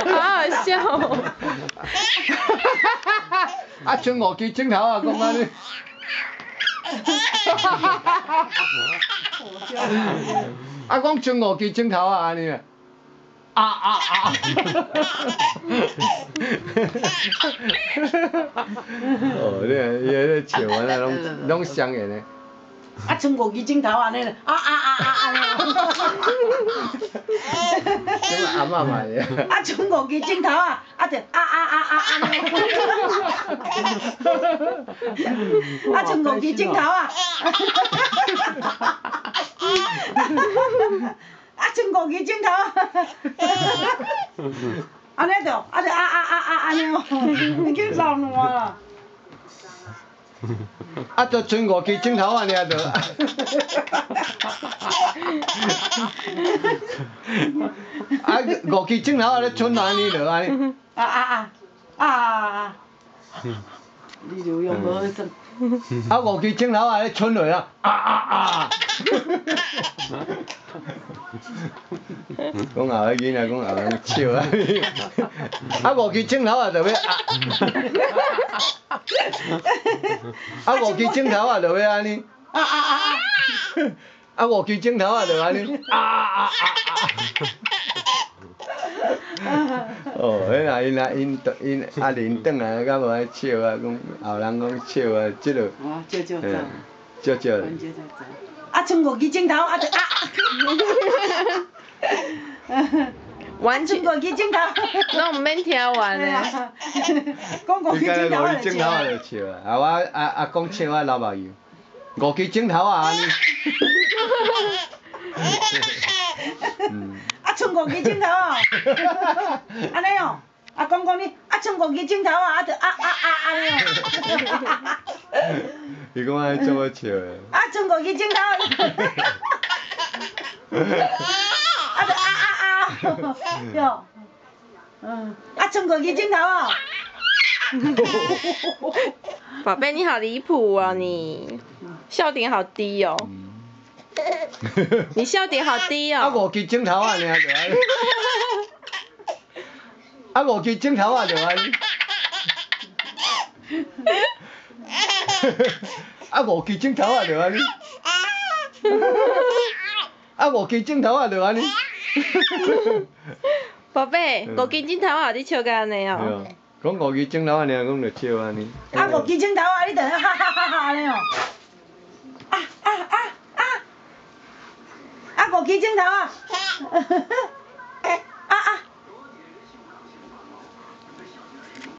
好好笑哦。啊，剩5支枕头啊，讲安尼。啊，讲剩5支枕头啊，安尼啊。哦，你笑安尼拢双言的。啊，剩5支枕头安尼咧，安尼。咁阿嬷嘛的。啊，剩5支枕头啊，就安尼。啊，剩5支枕头啊。啊，剩5支枕头啊。安尼着，安尼哦，已经老烂啦。啊，就剩5支枕头安尼啊着。啊，5支枕头啊，咧剩安尼着安尼。你就用无去算。啊，5支枕头啊，咧剩落啊。讲后个囡仔讲后人笑啊。啊，5支枕头啊，就要啊，5支枕头啊，就要安尼。啊，5支枕头啊，就安尼。哦，迄若因阿玲转来，敢无爱笑啊？讲后人讲笑啊，即落。少走。少少。啊，剩5支枕头啊，就完全剩5支枕头。拢毋免听完嘞。讲5支枕头啊，就笑啊！啊我讲笑我流目油，5支枕头啊安尼。啊，剩5支枕头啊，安尼哦，啊讲你，啊剩5支枕头啊，就安尼哦。伊讲安尼做我笑的。啊，剩5支枕头啊，就哟，啊剩5支枕头啊。宝贝，你好离谱哦你，笑点好低哦。你笑点好低哦。啊5支枕头啊，尔就安尼。啊5支枕头啊，就安尼。啊5支枕头啊，就安尼。啊5支枕头啊，就安尼。宝贝，5支枕头啊，你笑甲安尼哦。讲5支枕头啊，尔讲就笑安尼。啊5支枕头啊，你就安尼哦。啊5支枕头啊。